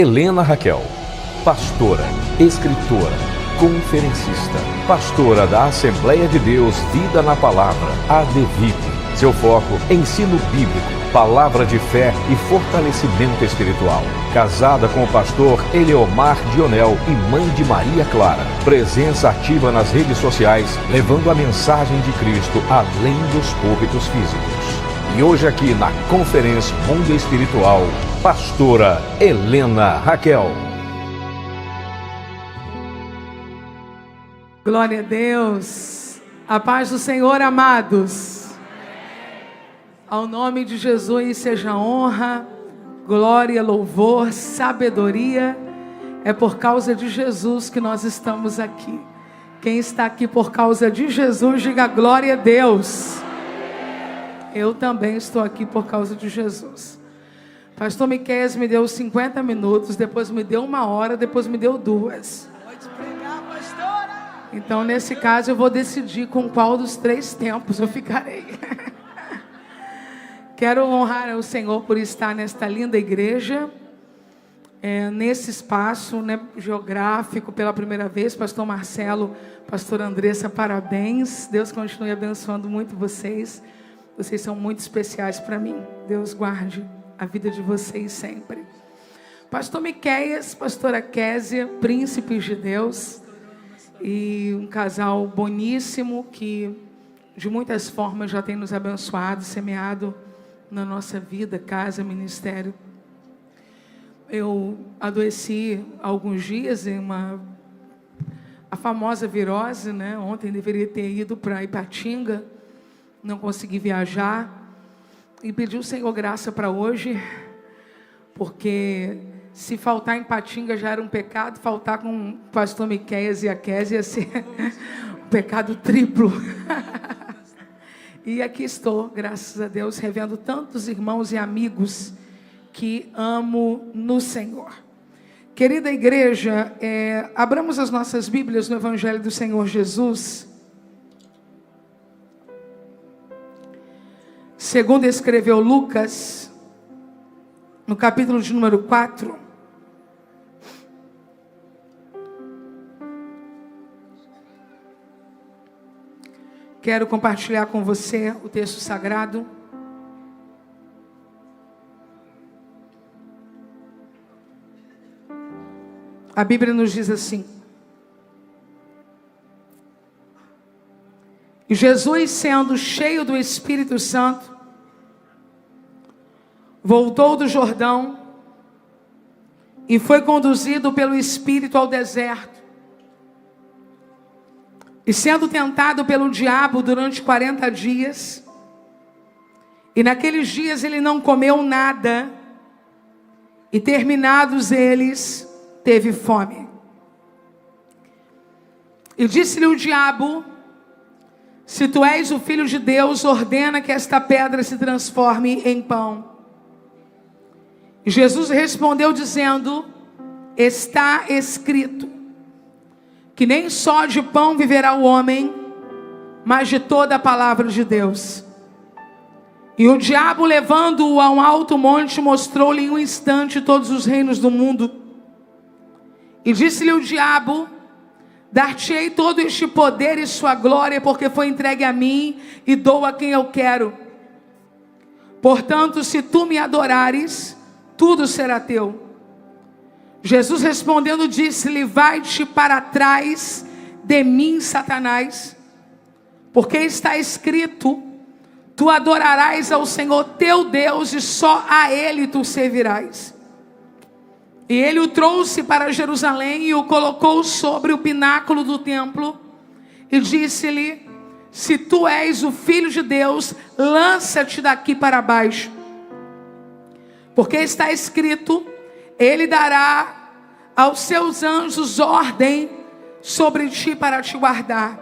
Helena Raquel, pastora, escritora, conferencista, pastora da Assembleia de Deus Vida na Palavra, ADVIP. Seu foco, ensino bíblico, palavra de fé e fortalecimento espiritual. Casada com o pastor Eleomar Dionel e mãe de Maria Clara. Presença ativa nas redes sociais, levando a mensagem de Cristo além dos púlpitos físicos. E hoje aqui na Conferência Mundo Espiritual, pastora Helena Raquel. Glória a Deus. A paz do Senhor, amados. Ao nome de Jesus seja honra, glória, louvor, sabedoria. É por causa de Jesus que nós estamos aqui. Quem está aqui por causa de Jesus, diga glória a Deus. Eu também estou aqui por causa de Jesus. Pastor Miqueias me deu 50 minutos, depois me deu 1 hora, depois me deu 2. Pode pregar, pastora. Então, nesse caso, eu vou decidir com qual dos 3 tempos eu ficarei. Quero honrar ao Senhor por estar nesta linda igreja, nesse espaço, geográfico, pela primeira vez. Pastor Marcelo, pastor Andressa, parabéns. Deus continue abençoando muito vocês. Vocês são muito especiais para mim. Deus guarde a vida de vocês sempre. Pastor Miqueias, pastora Késia, príncipes de Deus. E um casal boníssimo que de muitas formas já tem nos abençoado, semeado na nossa vida, casa, ministério. Eu adoeci há alguns dias em a famosa virose, Ontem deveria ter ido para Ipatinga, não consegui viajar e pedi ao Senhor graça para hoje, porque se faltar em Ipatinga já era um pecado, faltar com o pastor Miqueias e a Késia ia ser um pecado triplo. E aqui estou, graças a Deus, revendo tantos irmãos e amigos que amo no Senhor. Querida igreja, abramos as nossas Bíblias no Evangelho do Senhor Jesus. Segundo escreveu Lucas, no capítulo de número 4. Quero compartilhar com você o texto sagrado. A Bíblia nos diz assim: e Jesus, sendo cheio do Espírito Santo, voltou do Jordão e foi conduzido pelo Espírito ao deserto. E sendo tentado pelo diabo durante 40 dias, e naqueles dias ele não comeu nada, e terminados eles, teve fome. E disse-lhe o diabo: se tu és o Filho de Deus, ordena que esta pedra se transforme em pão. E Jesus respondeu dizendo: está escrito, que nem só de pão viverá o homem, mas de toda a palavra de Deus. E o diabo, levando-o a um alto monte, mostrou-lhe em um instante todos os reinos do mundo. E disse-lhe o diabo: dar-te-ei todo este poder e sua glória, porque foi entregue a mim, e dou a quem eu quero. Portanto, se tu me adorares, tudo será teu. Jesus respondendo disse-lhe: vai-te para trás de mim, Satanás, porque está escrito: tu adorarás ao Senhor teu Deus, e só a Ele tu servirás. E ele o trouxe para Jerusalém e o colocou sobre o pináculo do templo, e disse-lhe: se tu és o Filho de Deus, lança-te daqui para baixo, porque está escrito: ele dará aos seus anjos ordem sobre ti para te guardar,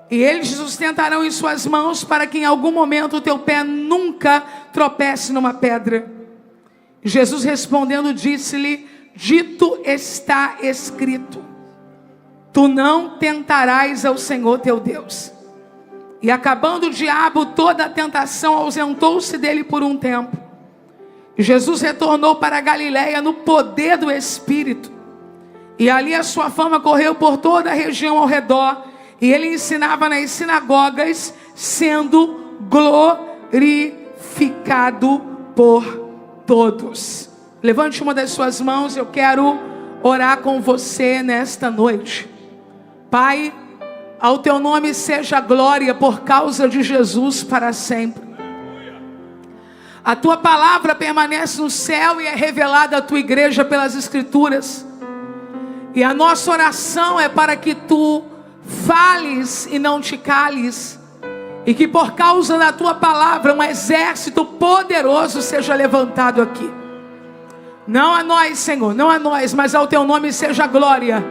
e eles te sustentarão em suas mãos, para que em algum momento o teu pé nunca tropece numa pedra. Jesus respondendo disse-lhe: dito está escrito, tu não tentarás ao Senhor teu Deus. E acabando o diabo toda a tentação, ausentou-se dele por um tempo. Jesus retornou para a Galiléia no poder do Espírito. E ali a sua fama correu por toda a região ao redor. E ele ensinava nas sinagogas, sendo glorificado por todos. Levante uma das suas mãos, eu quero orar com você nesta noite. Pai, ao teu nome seja glória por causa de Jesus para sempre. A tua palavra permanece no céu e é revelada à tua igreja pelas Escrituras. E a nossa oração é para que tu fales e não te cales. E que por causa da tua palavra um exército poderoso seja levantado aqui. Não a nós, Senhor, não a nós, mas ao teu nome seja glória.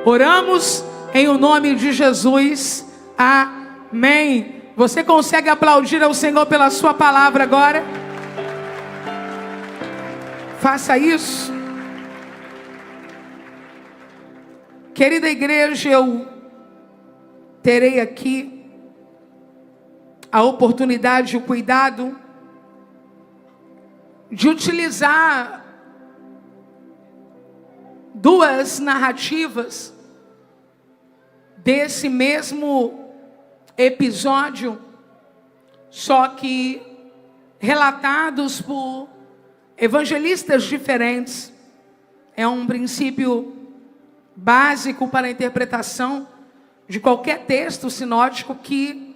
Oramos em o nome de Jesus. Amém. Você consegue aplaudir ao Senhor pela sua palavra agora? Faça isso. Querida igreja, eu terei aqui a oportunidade e o cuidado de utilizar duas narrativas desse mesmo episódio, só que relatados por evangelistas diferentes. É um princípio básico para a interpretação de qualquer texto sinótico que,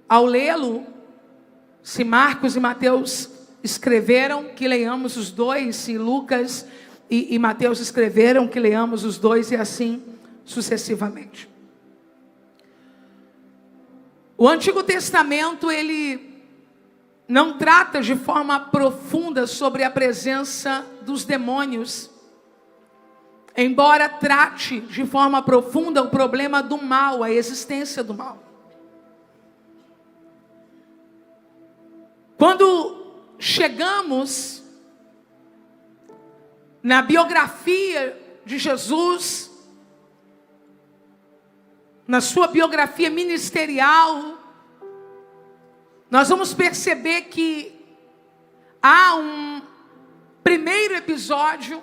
ao lê-lo, se Marcos e Mateus escreveram, que leiamos os dois, se Lucas e Mateus escreveram, que leiamos os dois, e assim sucessivamente. O Antigo Testamento, ele não trata de forma profunda sobre a presença dos demônios, embora trate de forma profunda o problema do mal, a existência do mal. Quando chegamos na biografia de Jesus, na sua biografia ministerial, nós vamos perceber que há um primeiro episódio,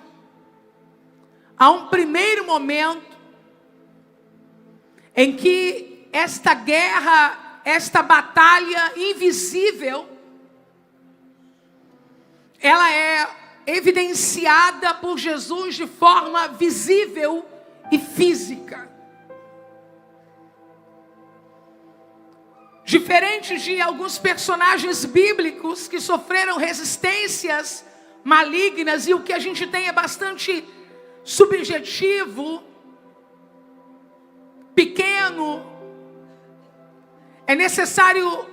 há um primeiro momento em que esta guerra, esta batalha invisível, ela é evidenciada por Jesus de forma visível e física. Diferente de alguns personagens bíblicos que sofreram resistências malignas, e o que a gente tem é bastante subjetivo, pequeno, é necessário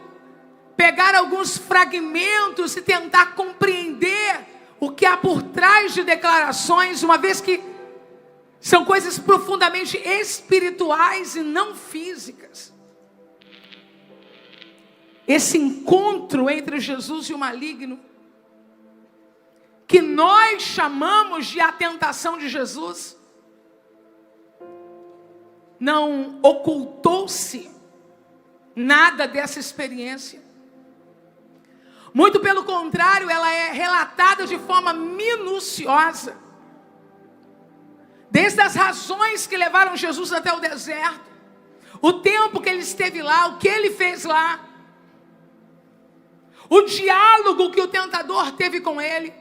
pegar alguns fragmentos e tentar compreender o que há por trás de declarações, uma vez que são coisas profundamente espirituais e não físicas. Esse encontro entre Jesus e o maligno, que nós chamamos de a tentação de Jesus, não ocultou-se nada dessa experiência. Muito pelo contrário, ela é relatada de forma minuciosa. Desde as razões que levaram Jesus até o deserto, o tempo que ele esteve lá, o que ele fez lá, o diálogo que o tentador teve com ele.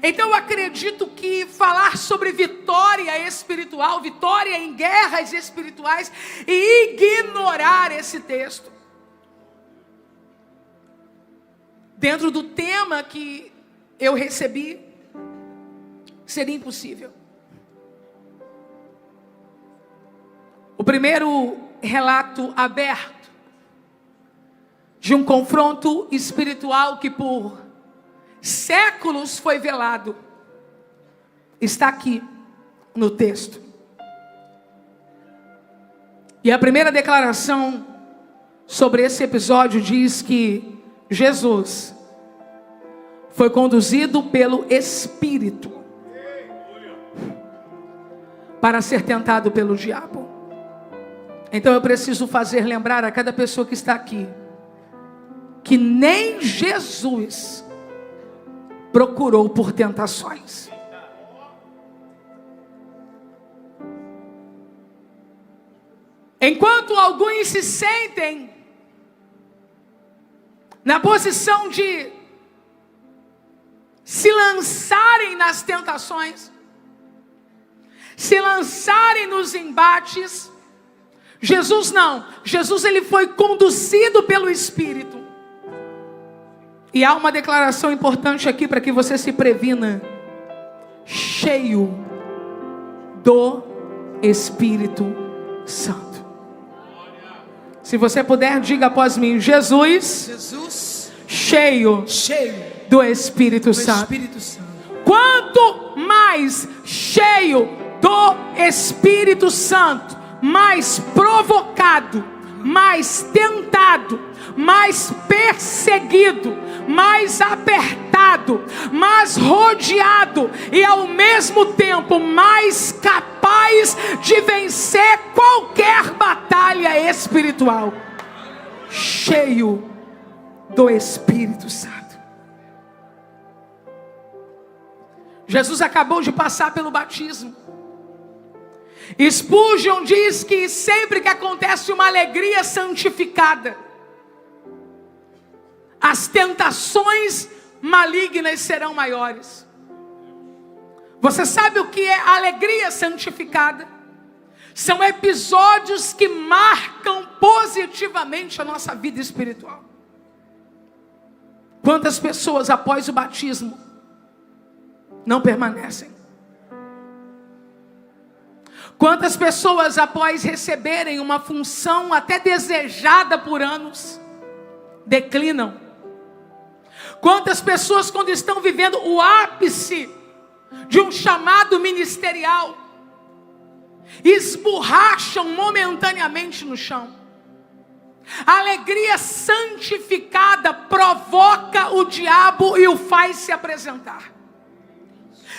Então eu acredito que falar sobre vitória espiritual, vitória em guerras espirituais, e ignorar esse texto dentro do tema que eu recebi, seria impossível. O primeiro relato aberto de um confronto espiritual que por séculos foi velado, está aqui no texto. E a primeira declaração sobre esse episódio diz que Jesus foi conduzido pelo Espírito para ser tentado pelo diabo. Então eu preciso fazer lembrar a cada pessoa que está aqui que nem Jesus procurou por tentações. Enquanto alguns se sentem na posição de se lançarem nas tentações, se lançarem nos embates, Jesus não. Jesus, ele foi conduzido pelo Espírito. E há uma declaração importante aqui para que você se previna: cheio do Espírito Santo. Se você puder, diga após mim: Jesus, cheio do Espírito Santo. Quanto mais cheio do Espírito Santo, mais provocado, mais tentado, mais perseguido, mais apertado, mais rodeado e ao mesmo tempo mais capaz de vencer qualquer batalha espiritual. Cheio do Espírito Santo. Jesus acabou de passar pelo batismo. Spurgeon diz que sempre que acontece uma alegria santificada, as tentações malignas serão maiores. Você sabe o que é alegria santificada? São episódios que marcam positivamente a nossa vida espiritual. Quantas pessoas após o batismo não permanecem? Quantas pessoas após receberem uma função até desejada por anos, declinam? Quantas pessoas, quando estão vivendo o ápice de um chamado ministerial, esborracham momentaneamente no chão? A alegria santificada provoca o diabo e o faz se apresentar.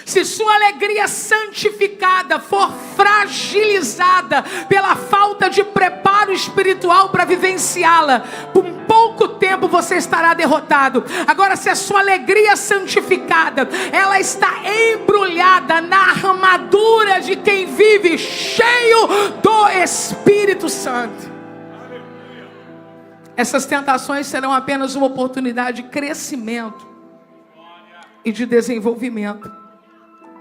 Se sua alegria santificada for fragilizada pela falta de preparo espiritual para vivenciá-la, por pouco tempo você estará derrotado. Agora, se a sua alegria santificada, ela está embrulhada na armadura de quem vive cheio do Espírito Santo, essas tentações serão apenas uma oportunidade de crescimento e de desenvolvimento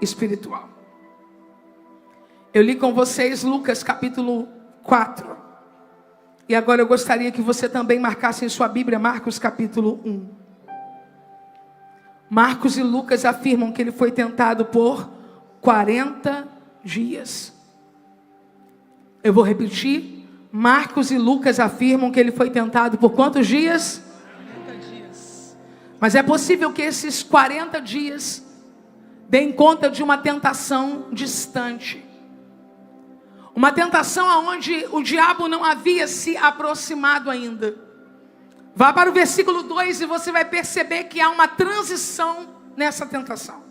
espiritual. Eu li com vocês Lucas capítulo 4. E agora eu gostaria que você também marcasse em sua Bíblia Marcos capítulo 1. Marcos e Lucas afirmam que ele foi tentado por 40 dias. Eu vou repetir. Marcos e Lucas afirmam que ele foi tentado por quantos dias? 40 dias. Mas é possível que esses 40 dias deem conta de uma tentação distante. Uma tentação aonde o diabo não havia se aproximado ainda. Vá para o versículo 2 e você vai perceber que há uma transição nessa tentação.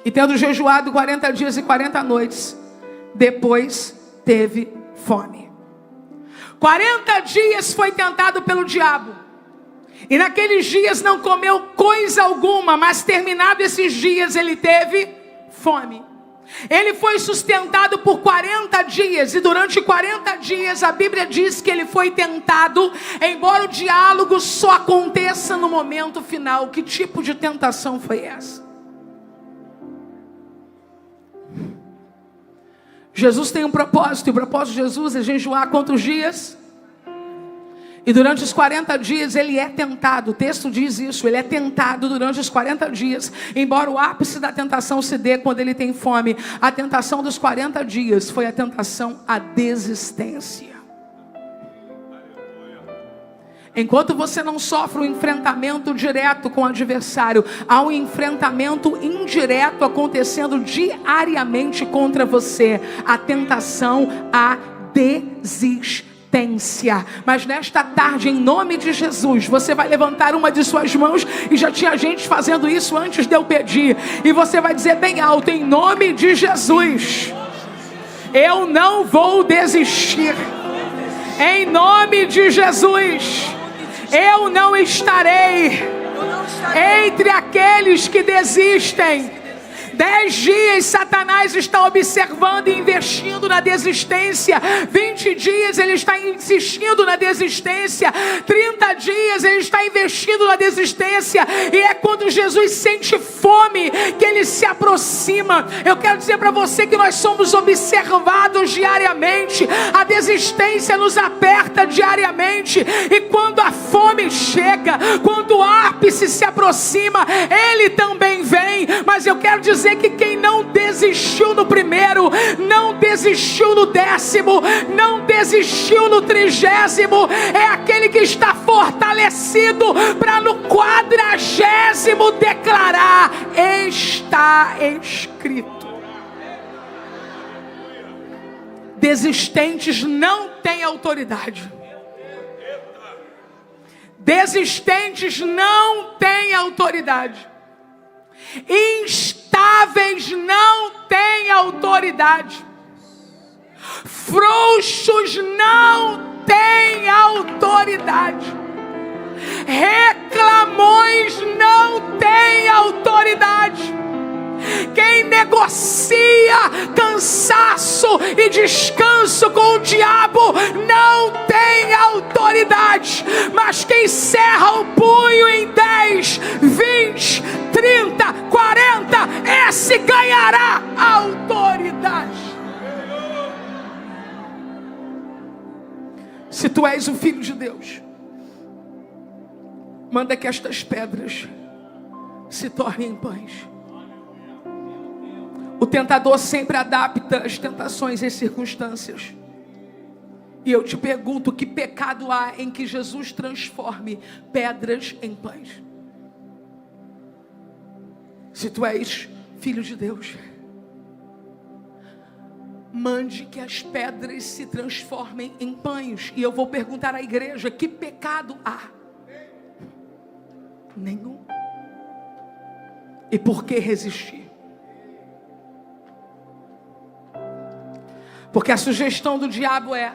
E tendo jejuado 40 dias e 40 noites, depois teve fome. 40 dias foi tentado pelo diabo. E naqueles dias não comeu coisa alguma, mas terminado esses dias ele teve fome. Ele foi sustentado por 40 dias, e durante 40 dias a Bíblia diz que ele foi tentado, embora o diálogo só aconteça no momento final. Que tipo de tentação foi essa? Jesus tem um propósito, e o propósito de Jesus é jejuar quantos dias? E durante os 40 dias ele é tentado. O texto diz isso, ele é tentado durante os 40 dias. Embora o ápice da tentação se dê quando ele tem fome, a tentação dos 40 dias foi a tentação à desistência. Enquanto você não sofre um enfrentamento direto com o adversário, há um enfrentamento indireto acontecendo diariamente contra você. A tentação à desistência. Mas nesta tarde, em nome de Jesus, você vai levantar uma de suas mãos, e já tinha gente fazendo isso antes de eu pedir, e você vai dizer bem alto: em nome de Jesus, eu não vou desistir. Em nome de Jesus, eu não estarei Entre aqueles que desistem. 10 dias Satanás está observando e investindo na desistência. 20 dias ele está insistindo na desistência. 30 dias ele está investindo na desistência. E é quando Jesus sente fome que ele se aproxima. Eu quero dizer para você que nós somos observados diariamente. A desistência nos aperta diariamente. E quando a fome chega, quando o ápice se aproxima, ele também vem. Mas eu quero dizer que quem não desistiu no primeiro, não desistiu no 10º, não desistiu no 30º, é aquele que está fortalecido para no 40º declarar: está escrito. Desistentes não têm autoridade. Desistentes não têm autoridade. Instáveis não têm autoridade. Frouxos não têm autoridade. Reclamões não têm autoridade. Quem negocia cansaço e descanso com o diabo não tem autoridade. Mas quem cerra o punho em 10, 20, 30, 40, esse ganhará autoridade. Se tu és o Filho de Deus, manda que estas pedras se tornem pães. O tentador sempre adapta as tentações às circunstâncias. E eu te pergunto, que pecado há em que Jesus transforme pedras em pães? Se tu és Filho de Deus, mande que as pedras se transformem em pães. E eu vou perguntar à igreja: que pecado há? Nenhum. E por que resistir? Porque a sugestão do diabo é: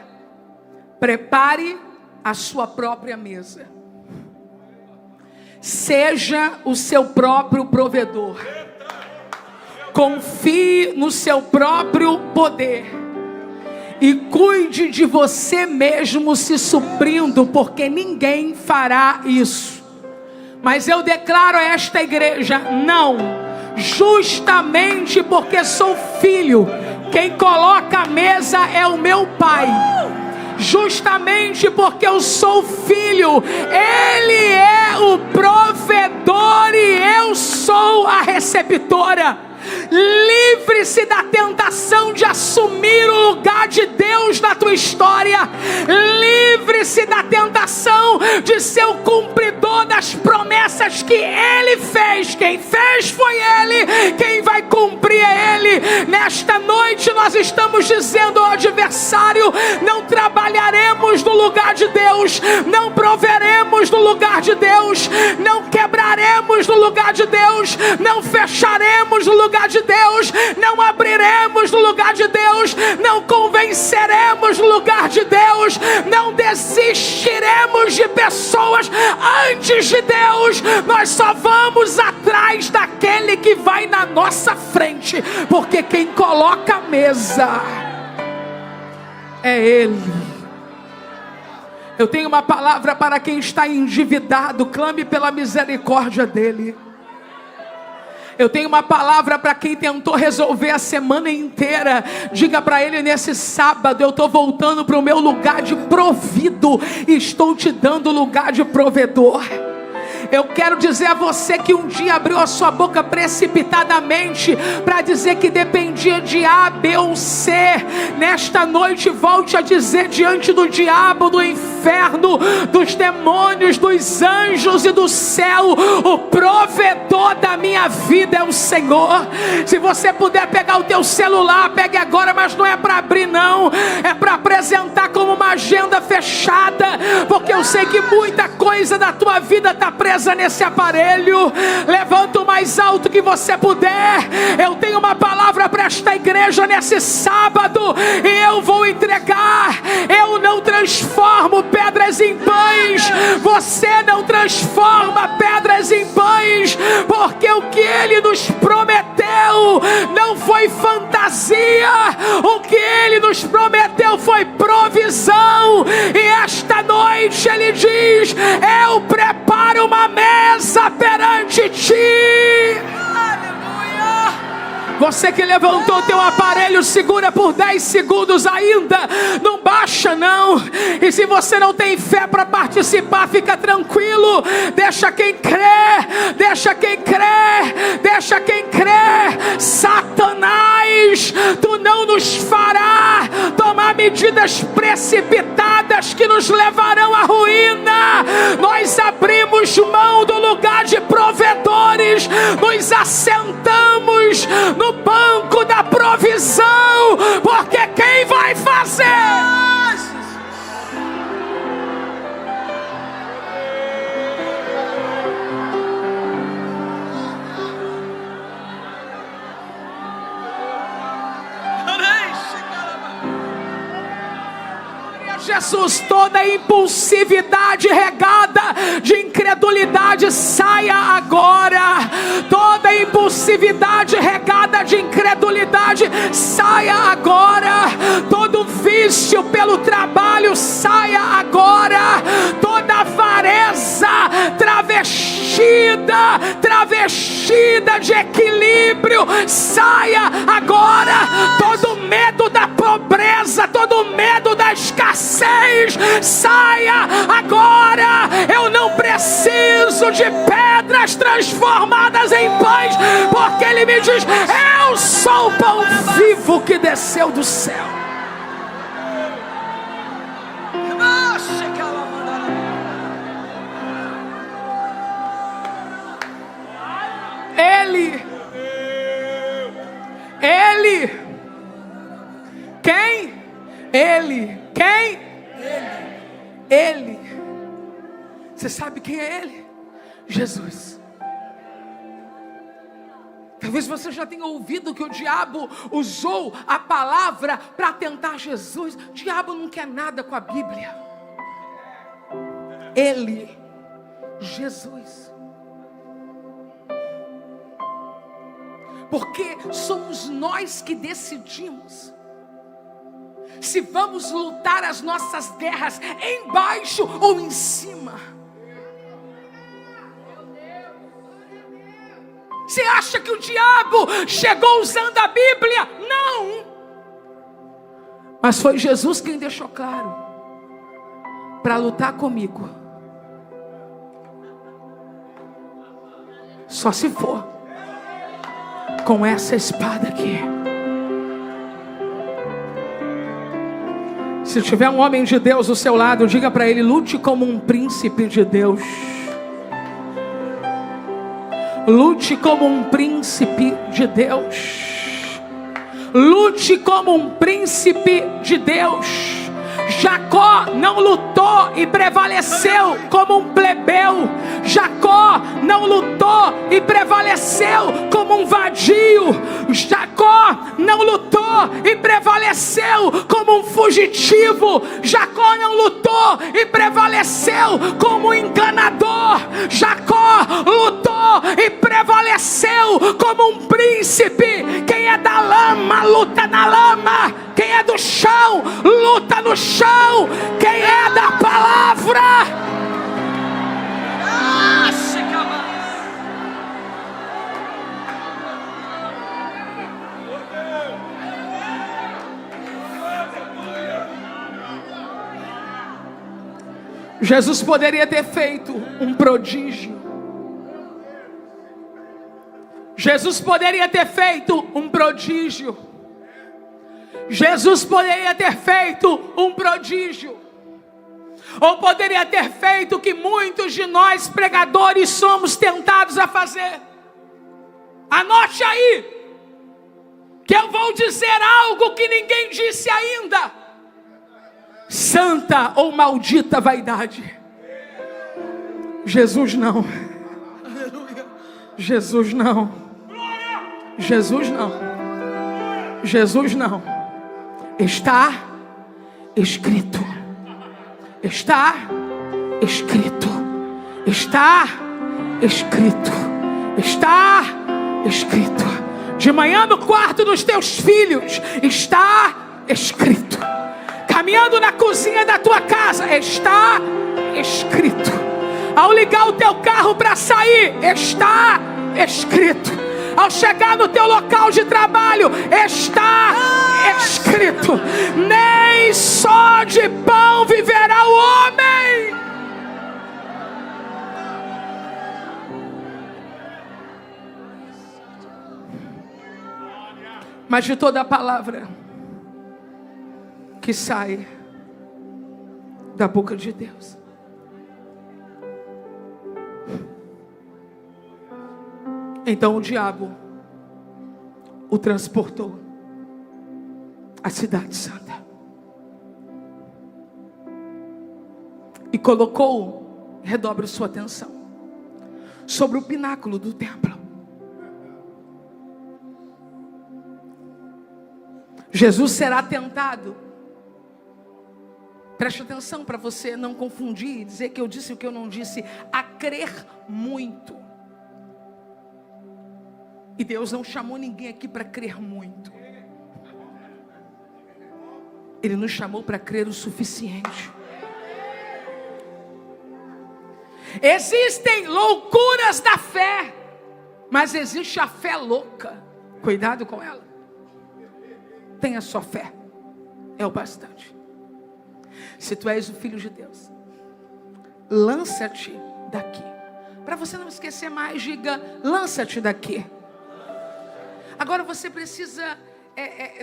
prepare a sua própria mesa. Seja o seu próprio provedor. Confie no seu próprio poder. E cuide de você mesmo se suprindo, porque ninguém fará isso. Mas eu declaro a esta igreja: não, justamente porque sou filho, quem coloca a mesa é o meu Pai. Justamente porque eu sou filho, Ele é o provedor e eu sou a receptora. Livre-se da tentação de assumir o lugar de Deus na tua história. Livre-se da tentação de ser o cumpridor das promessas que Ele fez. Quem fez foi Ele, quem vai cumprir é Ele. Nesta noite nós estamos dizendo ao adversário: não trabalharemos no lugar de Deus, não proveremos no lugar de Deus, não quebraremos no lugar de Deus, não fecharemos no lugar de Deus, não abriremos no lugar de Deus, não convenceremos no lugar de Deus, não desistiremos de pessoas antes de Deus. Nós só vamos atrás daquele que vai na nossa frente, porque quem coloca a mesa é Ele. Eu tenho uma palavra para quem está endividado: clame pela misericórdia dEle. Eu tenho uma palavra para quem tentou resolver a semana inteira. Diga para ele: nesse sábado eu estou voltando para o meu lugar de provido e estou te dando lugar de provedor. Eu quero dizer a você que um dia abriu a sua boca precipitadamente para dizer que dependia de A, B ou C. Nesta noite volte a dizer diante do diabo, do inferno, dos demônios, dos anjos e do céu: o provedor da minha vida é o Senhor. Se você puder pegar o teu celular, pegue agora, mas não é para abrir não, é para apresentar como uma agenda fechada, porque eu sei que muita coisa da tua vida está presa nesse aparelho. Levanta o mais alto que você puder. Eu tenho uma palavra para esta igreja nesse sábado e eu vou entregar. Eu não transformo pedras em pães. Você não transforma pedras em pães, porque o que Ele nos prometeu não foi fantasia. O que Ele nos prometeu foi provisão. E esta noite Ele diz: eu preparo uma mesa perante ti. Você que levantou teu aparelho, segura por 10 segundos ainda. Não baixa não. E se você não tem fé para participar, fica tranquilo. Deixa quem crê. Deixa quem crê. Deixa quem crê. Satanás, tu não nos fará tomar medidas precipitadas que nos levarão à ruína. Nós abrimos mão do lugar de provedores. Nos assentamos no banco da provisão, porque quem vai fazer? Jesus, toda impulsividade regada de incredulidade saia agora. Toda impulsividade regada de incredulidade saia agora. Todo vício pelo trabalho saia agora. Toda avareza travestida de equilíbrio saia agora. Todo medo da pobreza, todo medo da escassez saia agora. Eu não preciso de pedras transformadas em pães, porque Ele me diz: eu sou o pão vivo que desceu do céu. Quem? Quem? Ele. Você sabe quem é Ele? Jesus. Talvez você já tenha ouvido que o diabo usou a palavra para tentar Jesus. O diabo não quer nada com a Bíblia. Ele, Jesus. Porque somos nós que decidimos se vamos lutar as nossas guerras embaixo ou em cima. Você acha que o diabo chegou usando a Bíblia? Não. Mas foi Jesus quem deixou claro: para lutar comigo, só se for com essa espada aqui. Se tiver um homem de Deus do seu lado, diga para ele: lute como um príncipe de Deus. Lute como um príncipe de Deus. Lute como um príncipe de Deus. Jacó não lutou e prevaleceu como um plebeu. Jacó não lutou e prevaleceu como um vadio. Jacó não lutou e prevaleceu como um fugitivo. Jacó não lutou e prevaleceu como um enganador. Jacó lutou e prevaleceu como um príncipe. Quem é da lama, luta na lama. Quem é do chão, luta no chão. Quem é da palavra, Jesus poderia ter feito um prodígio. Jesus poderia ter feito um prodígio. Jesus poderia ter feito um prodígio. Ou poderia ter feito o que muitos de nós pregadores somos tentados a fazer. Anote aí, que eu vou dizer algo que ninguém disse ainda. Santa ou maldita vaidade. Jesus não. Jesus não. Jesus não. Jesus não. Está escrito. Está escrito. Está escrito. Está escrito. De manhã no quarto dos teus filhos, está escrito. Caminhando na cozinha da tua casa, está escrito. Ao ligar o teu carro para sair, está escrito. Ao chegar no teu local de trabalho, está escrito. Nem só de pão viverá o homem. Mas de toda a palavra que sai da boca de Deus. Então o diabo o transportou à cidade santa e colocou, redobre sua atenção, sobre o pináculo do templo. Jesus será tentado. Preste atenção para você não confundir e dizer que eu disse o que eu não disse. A crer muito. E Deus não chamou ninguém aqui para crer muito. Ele nos chamou para crer o suficiente. Existem loucuras da fé, mas existe a fé louca. Cuidado com ela. Tenha só fé, é o bastante. Se tu és o filho de Deus, lança-te daqui. Para você não esquecer mais, diga: lança-te daqui. Agora você precisa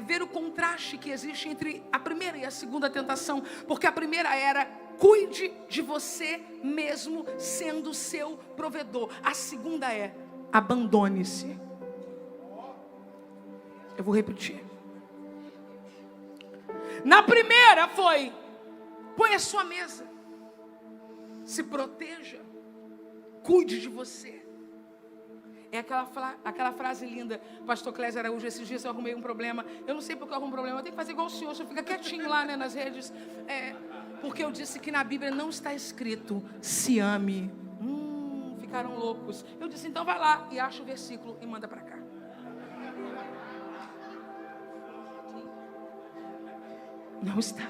ver o contraste que existe entre a primeira e a segunda tentação. Porque a primeira era: cuide de você mesmo sendo seu provedor. A segunda é: abandone-se. Eu vou repetir. Na primeira foi: põe a sua mesa, se proteja, cuide de você. É aquela frase linda. Pastor Clésio Araújo, esses dias eu arrumei um problema. Eu não sei porque eu arrumo um problema. Eu tenho que fazer igual o senhor. O senhor fica quietinho lá, né, nas redes. Porque eu disse que na Bíblia não está escrito: se ame. Ficaram loucos. Eu disse: então vai lá e acha o versículo e manda para cá. Não está.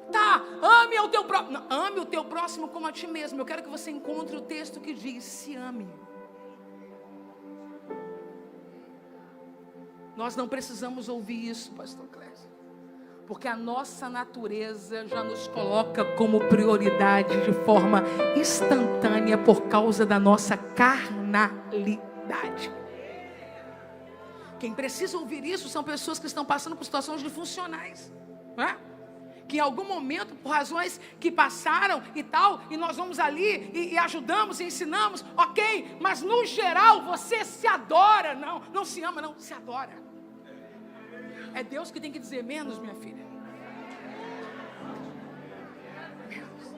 Tá, ame ao teu próximo. Ame o teu próximo como a ti mesmo. Eu quero que você encontre o texto que diz: se ame. Nós não precisamos ouvir isso, pastor Clésio, porque a nossa natureza já nos coloca como prioridade de forma instantânea por causa da nossa carnalidade. Quem precisa ouvir isso são pessoas que estão passando por situações disfuncionais, não é? Que em algum momento, por razões que passaram e tal, e nós vamos ali e ajudamos e ensinamos, ok, mas no geral você se adora. Não se ama, não, se adora. É Deus que tem que dizer: menos, minha filha. Menos.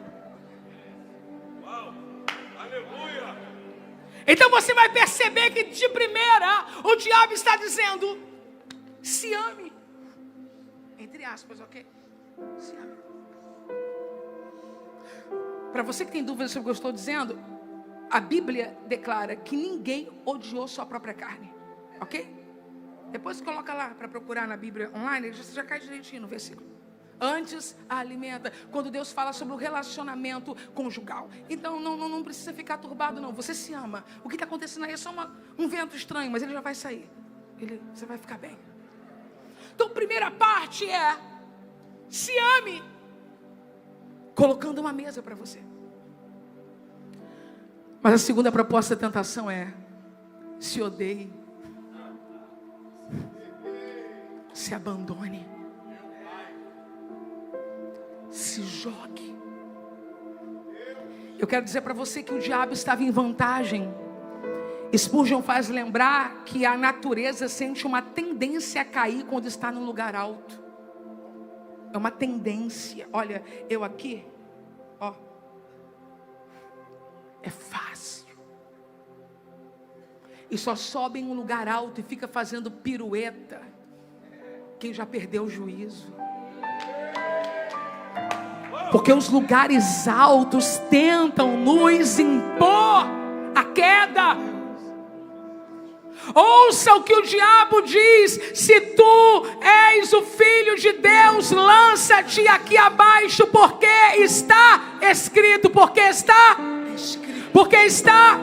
Uau, aleluia. Então você vai perceber que de primeira o diabo está dizendo: se ame. Entre aspas, ok? Se ame. Para você que tem dúvidas sobre o que eu estou dizendo, a Bíblia declara que ninguém odiou sua própria carne, ok? Depois coloca lá para procurar na Bíblia online, você já cai direitinho no versículo. Antes a alimenta, quando Deus fala sobre o relacionamento conjugal. Então não precisa ficar turbado, não. Você se ama. O que está acontecendo aí é só um vento estranho, mas ele já vai sair. Você vai ficar bem. Então a primeira parte é: se ame, colocando uma mesa para você. Mas a segunda proposta da tentação é: se odeie, se abandone, se jogue. Eu quero dizer para você que o diabo estava em vantagem. Spurgeon faz lembrar que a natureza sente uma tendência a cair quando está num lugar alto. É uma tendência. Olha, eu aqui, ó, é fácil. E só sobe em um lugar alto e fica fazendo pirueta quem já perdeu o juízo. Porque os lugares altos tentam nos impor a queda. Ouça o que o diabo diz: se tu és o Filho de Deus, lança-te aqui abaixo, porque está escrito. Porque está escrito. Porque está.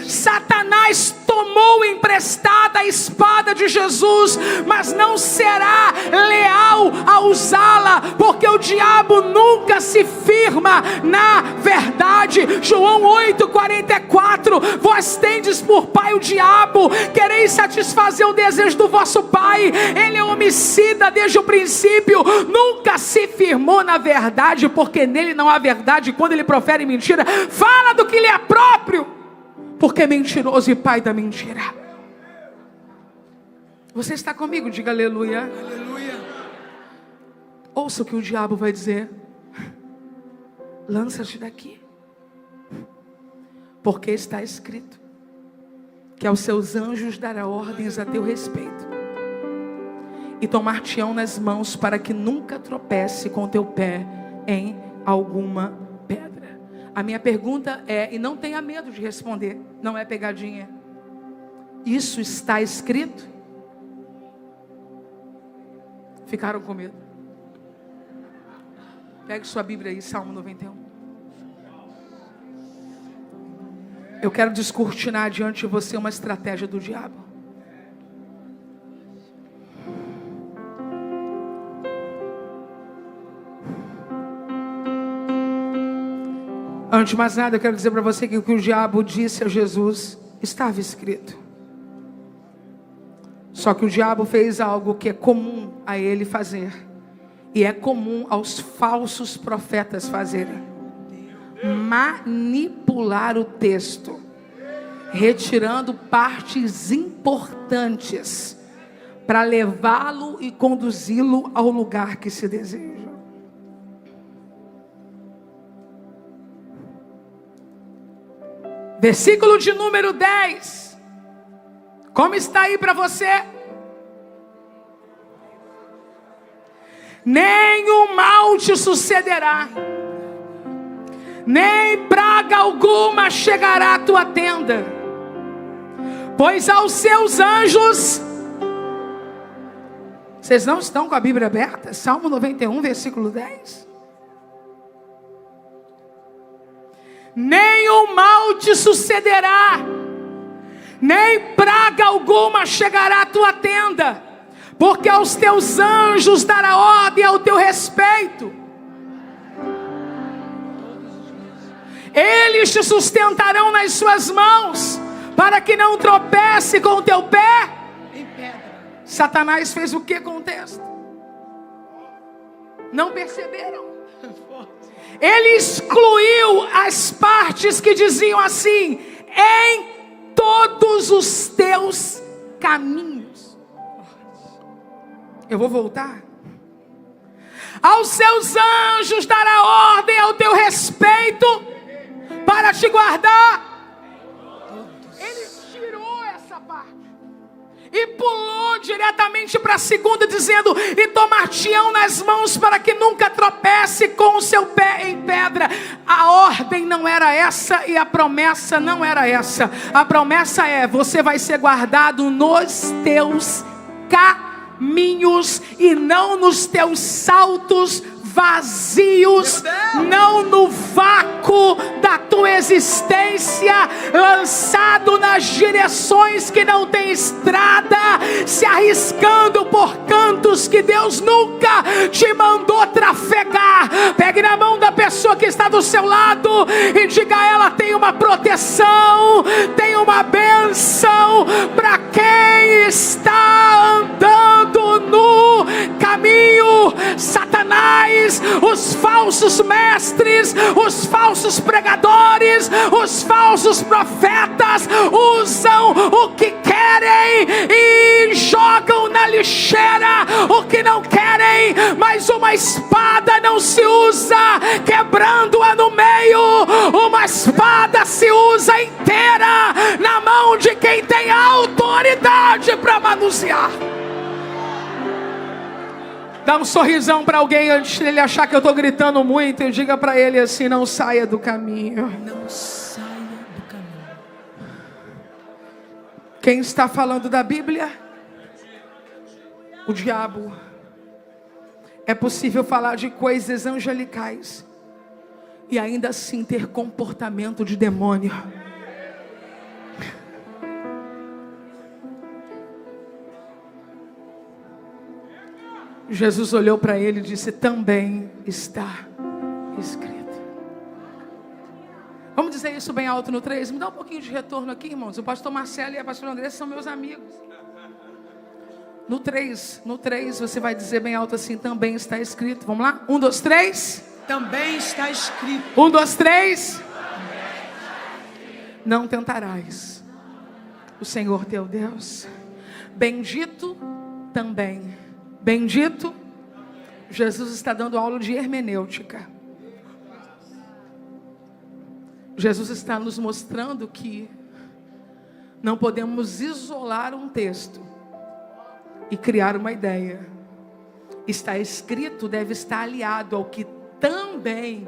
Satanás tomou emprestada a espada de Jesus, mas não será leal a usá-la, porque o diabo nunca se firma na verdade. João 8,44: vós tendes por pai o diabo, quereis satisfazer o desejo do vosso pai. Ele é homicida desde o princípio, nunca se firmou na verdade, porque nele não há verdade. Quando ele profere mentira, fala do que lhe é próprio, porque é mentiroso e pai da mentira. Você está comigo? Diga aleluia. Aleluia. Ouça o que o diabo vai dizer: lança-te daqui, porque está escrito que aos seus anjos dará ordens a teu respeito, e tomar-te-ão nas mãos, para que nunca tropece com teu pé em alguma pedra. A minha pergunta é, e não tenha medo de responder, não é pegadinha: isso está escrito? Ficaram com medo? Pegue sua Bíblia aí, Salmo 91. Eu quero descortinar diante de você uma estratégia do diabo. Antes de mais nada, eu quero dizer para você que o que o diabo disse a Jesus estava escrito. Só que o diabo fez algo que é comum a ele fazer, e é comum aos falsos profetas fazerem: manipular o texto, retirando partes importantes para levá-lo e conduzi-lo ao lugar que se deseja. Versículo de número 10. Como está aí para você? Nenhum mal te sucederá, nem praga alguma chegará à tua tenda, pois aos seus anjos... Vocês não estão com a Bíblia aberta? Salmo 91, versículo 10. Nenhum mal te sucederá, nem praga alguma chegará à tua tenda, porque aos teus anjos dará ordem ao teu respeito. Eles te sustentarão nas suas mãos, para que não tropece com o teu pé em pedra. Satanás fez o que com o texto? Não perceberam? Ele excluiu as partes que diziam assim: em todos os teus caminhos. Eu vou voltar. Aos seus anjos dará ordem ao teu respeito, para te guardar. Ele tirou essa parte e pulou diretamente para a segunda, dizendo: e tomar-te-ão nas mãos, para que nunca tropece com o seu pé em pedra. A ordem não era essa e a promessa não era essa. A promessa é: você vai ser guardado nos teus caminhos e não nos teus saltos vazios, não no vácuo da tua existência, lançado nas direções que não tem estrada, se arriscando por cantos que Deus nunca te mandou trafegar. Pegue na mão da pessoa que está do seu lado e diga a ela: tem uma proteção, tem uma bênção para quem está andando no caminho. Satanás, os falsos mestres, os falsos pregadores, os falsos profetas usam o que querem e jogam na lixeira o que não querem. Mas uma espada não se usa quebrando-a no meio, uma espada se usa inteira na mão de quem tem autoridade para manusear. Dá um sorrisão para alguém antes dele achar que eu estou gritando muito. E diga para ele assim: não saia do caminho. Não saia do caminho. Quem está falando da Bíblia? O diabo. É possível falar de coisas angelicais e ainda assim ter comportamento de demônio. Jesus olhou para ele e disse: também está escrito. Vamos dizer isso bem alto no 3? Me dá um pouquinho de retorno aqui, irmãos. O pastor Marcelo e a pastora Andressa são meus amigos. No 3 você vai dizer bem alto assim: também está escrito. Vamos lá? 1, 2, 3. Também está escrito. 1, 2, 3. Não tentarás o Senhor teu Deus. Bendito também. Bendito. Jesus está dando aula de hermenêutica. Jesus está nos mostrando que não podemos isolar um texto e criar uma ideia. Está escrito deve estar aliado ao que também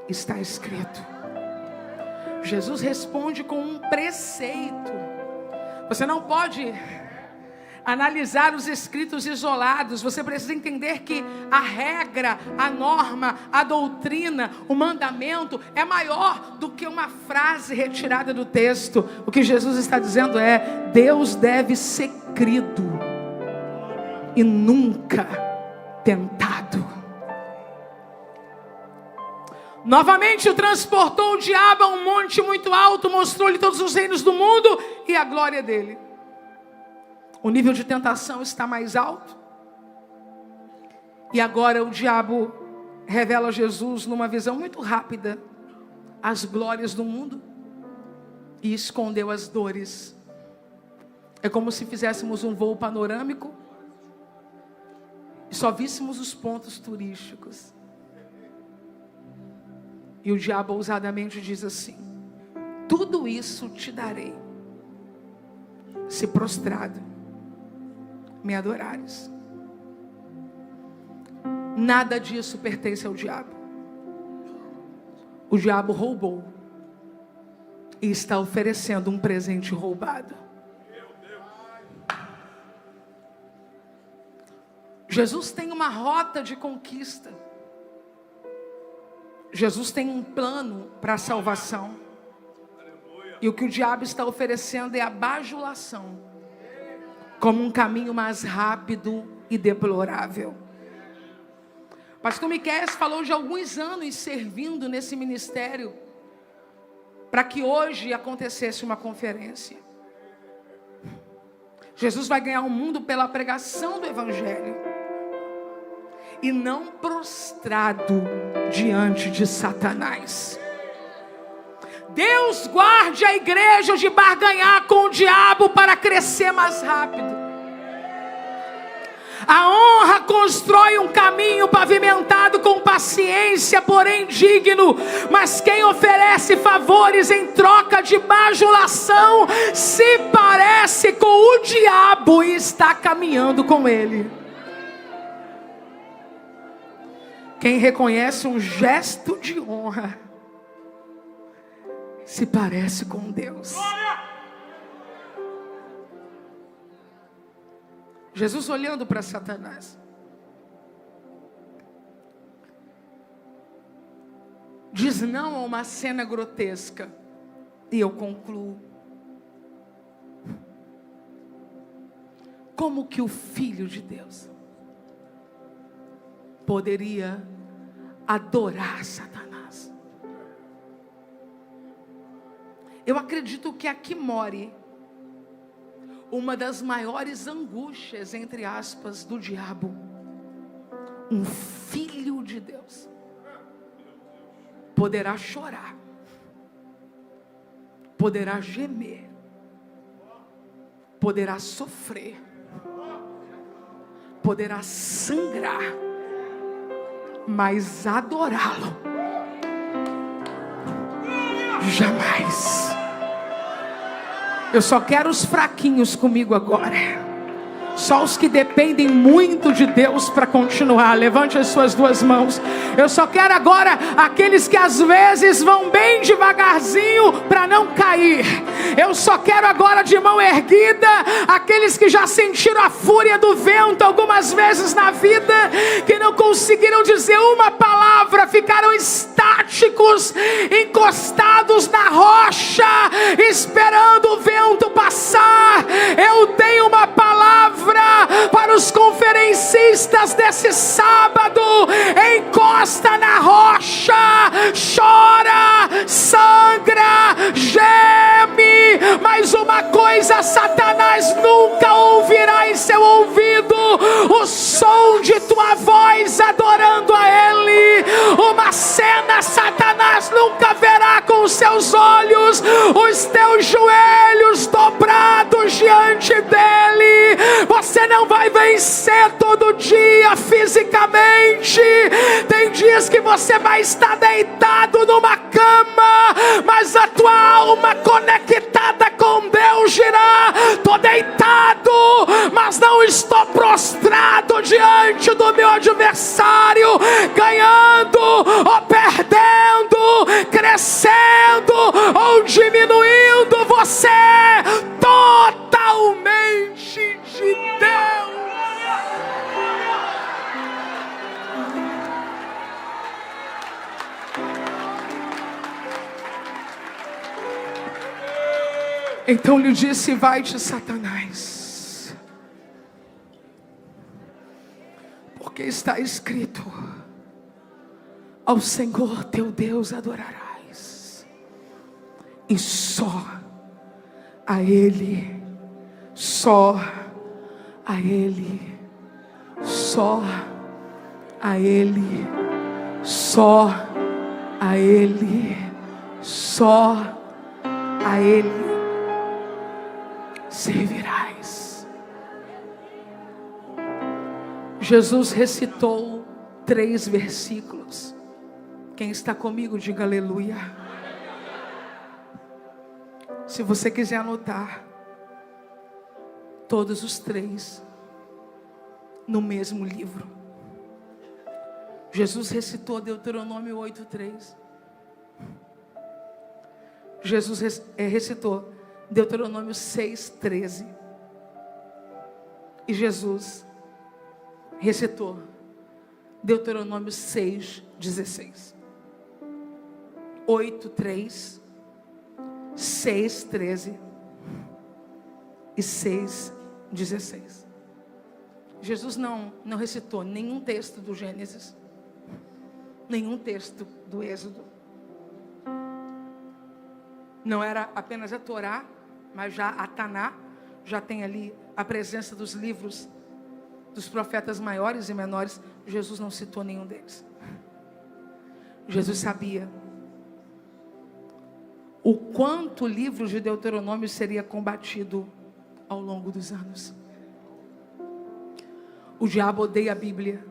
está escrito. Jesus responde com um preceito. Você não pode analisar os escritos isolados. Você precisa entender que a regra, a norma, a doutrina, o mandamento é maior do que uma frase retirada do texto. O que Jesus está dizendo é: Deus deve ser crido e nunca tentado. Novamente o transportou o diabo a um monte muito alto, mostrou-lhe todos os reinos do mundo e a glória dele. O nível de tentação está mais alto. E agora o diabo revela a Jesus numa visão muito rápida as glórias do mundo e escondeu as dores. É como se fizéssemos um voo panorâmico e só víssemos os pontos turísticos. E o diabo ousadamente diz assim: tudo isso te darei, se prostrado me adorares. Nada disso pertence ao diabo. O diabo roubou e está oferecendo um presente roubado. Jesus tem uma rota de conquista. Jesus tem um plano para a salvação. E o que o diabo está oferecendo é a bajulação, como um caminho mais rápido e deplorável. Pastor Miqueias falou de alguns anos servindo nesse ministério para que hoje acontecesse uma conferência. Jesus vai ganhar o mundo pela pregação do Evangelho e não prostrado diante de Satanás. Deus guarde a igreja de barganhar com o diabo para crescer mais rápido. A honra constrói um caminho pavimentado com paciência, porém digno. Mas quem oferece favores em troca de bajulação se parece com o diabo e está caminhando com ele. Quem reconhece um gesto de honra se parece com Deus. Jesus olhando para Satanás diz não a uma cena grotesca. E eu concluo: como que o Filho de Deus poderia adorar Satanás? Eu acredito que aqui more uma das maiores angústias, entre aspas, do diabo. Um filho de Deus poderá chorar, poderá gemer, poderá sofrer, poderá sangrar, mas adorá-lo jamais. Eu só quero os fraquinhos comigo agora. Só os que dependem muito de Deus para continuar. Levante as suas duas mãos. Eu só quero agora aqueles que às vezes vão bem devagarzinho para não cair. Eu só quero agora de mão erguida aqueles que já sentiram a fúria do vento algumas vezes na vida, que não conseguiram dizer uma palavra, ficaram estáticos, encostados na rocha, esperando o vento passar. Eu tenho uma palavra para os conferencistas desse sábado: encosta na rocha, chora, sangra, geme, mas uma coisa Satanás nunca ouvirá em seu ouvido: o som de tua voz adorando a Ele. Uma cena Satanás nunca verá com os seus olhos: os teus joelhos dobrados diante dEle. Você não vai vencer todo dia fisicamente. Tem dias que você vai estar deitado numa cama, mas a tua alma conectada com Deus dirá: estou deitado, mas não estou prostrado diante do meu adversário, ganhando ou perdendo, crescendo ou diminuindo. Você é totalmente de Deus. Então lhe disse: vai-te, Satanás, porque está escrito: ao Senhor teu Deus adorarás, e só a Ele, só a Ele, só a Ele, só a Ele, só a Ele servirás. Jesus recitou 3 versículos. Quem está comigo, diga aleluia. Se você quiser anotar, todos os 3 no mesmo livro. Jesus recitou Deuteronômio 8:3. Jesus recitou Deuteronômio 6:13. E Jesus recitou Deuteronômio 6:16. 8:3, 6:13 e 6:16. Jesus não recitou nenhum texto do Gênesis, nenhum texto do Êxodo. Não era apenas a Torá, mas já a Taná. Já tem ali a presença dos livros dos profetas maiores e menores. Jesus não citou nenhum deles. Jesus sabia o quanto o livro de Deuteronômio seria combatido ao longo dos anos. O diabo odeia a Bíblia.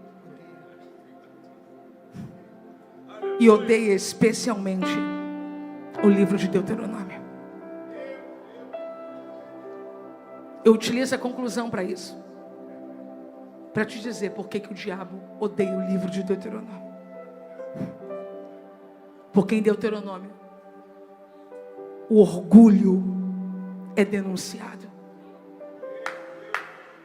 E odeia especialmente o livro de Deuteronômio. Eu utilizo a conclusão para isso, para te dizer por que o diabo odeia o livro de Deuteronômio. Porque em Deuteronômio o orgulho é denunciado.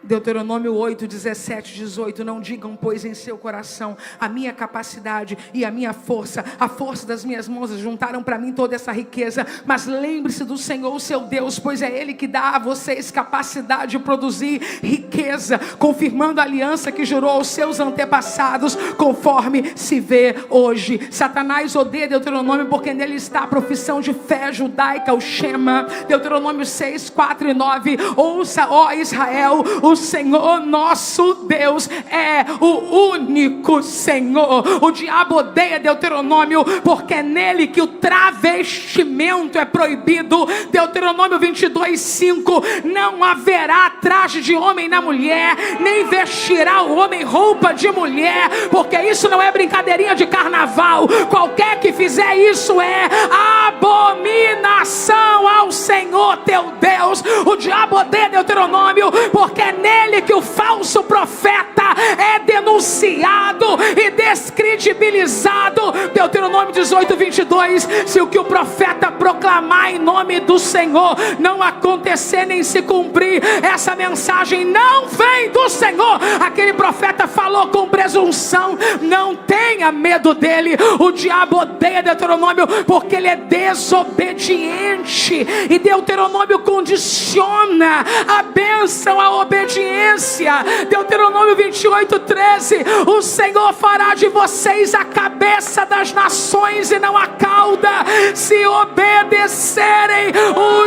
Deuteronômio 8, 17, 18. Não digam, pois, em seu coração: a minha capacidade e a minha força, a força das minhas mãos juntaram para mim toda essa riqueza. Mas lembre-se do Senhor, o seu Deus, pois é Ele que dá a vocês capacidade de produzir riqueza, confirmando a aliança que jurou aos seus antepassados, conforme se vê hoje. Satanás odeia Deuteronômio porque nele está a profissão de fé judaica, o Shema. Deuteronômio 6, 4 e 9. Ouça, ó Israel, o Senhor nosso Deus é o único Senhor. O diabo odeia Deuteronômio porque é nele que o travestimento é proibido. Deuteronômio 22, 5. Não haverá traje de homem na mulher, nem vestirá o homem roupa de mulher, porque isso não é brincadeirinha de carnaval. Qualquer que fizer isso é abominação ao Senhor teu Deus. O diabo odeia Deuteronômio porque é nele aquele que o falso profeta é denunciado e descredibilizado. Deuteronômio 18, 22. Se o que o profeta proclamar em nome do Senhor não acontecer nem se cumprir, essa mensagem não vem do Senhor. Aquele profeta falou com presunção. Não tenha medo dele. O diabo odeia Deuteronômio porque ele é desobediente, e Deuteronômio condiciona a bênção à obediência. Deuteronômio 28, 13. O Senhor fará de vocês a cabeça das nações e não a cauda, se obedecerem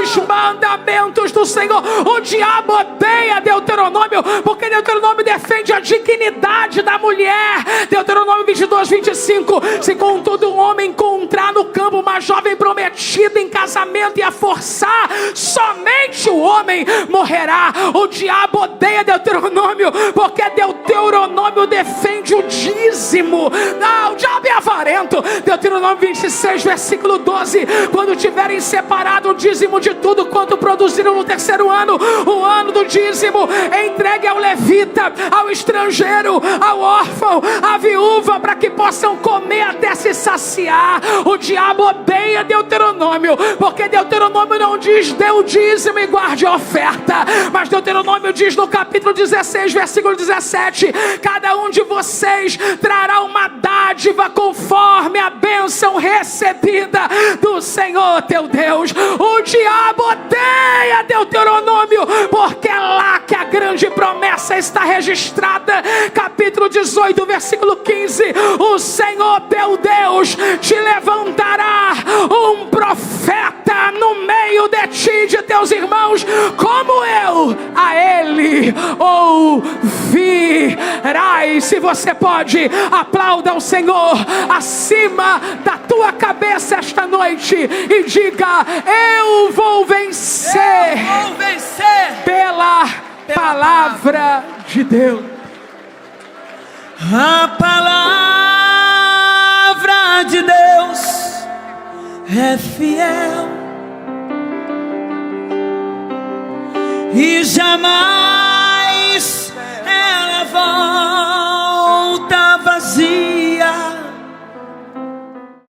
os mandamentos do Senhor. O diabo odeia Deuteronômio porque Deuteronômio defende a dignidade da mulher. Deuteronômio 22, 25. Se contudo um homem encontrar no campo uma jovem prometida em casamento e a forçar, somente o homem morrerá. O diabo odeia Deuteronômio porque Deuteronômio defende o dízimo. O diabo é avarento. Deuteronômio 26, versículo 12. Quando tiverem separado o dízimo de tudo quanto produziram no terceiro ano, o ano do dízimo, entregue ao levita, ao estrangeiro, ao órfão, à viúva, para que possam comer até se saciar. O diabo odeia Deuteronômio porque Deuteronômio não diz dê o dízimo e guarde a oferta, mas Deuteronômio diz no capítulo 16, versículo 17: cada um de vocês trará uma dádiva conforme a bênção recebida do Senhor teu Deus. O diabo odeia Deuteronômio porque é lá que a grande promessa está registrada. Capítulo 18, versículo 15: o Senhor teu Deus te levantará um profeta no meio de ti e de teus irmãos, como eu a ele ouvirás. Se você pode, aplauda o Senhor acima da tua cabeça esta noite e diga: eu vou vencer, pela palavra de Deus. A palavra de Deus é fiel e jamais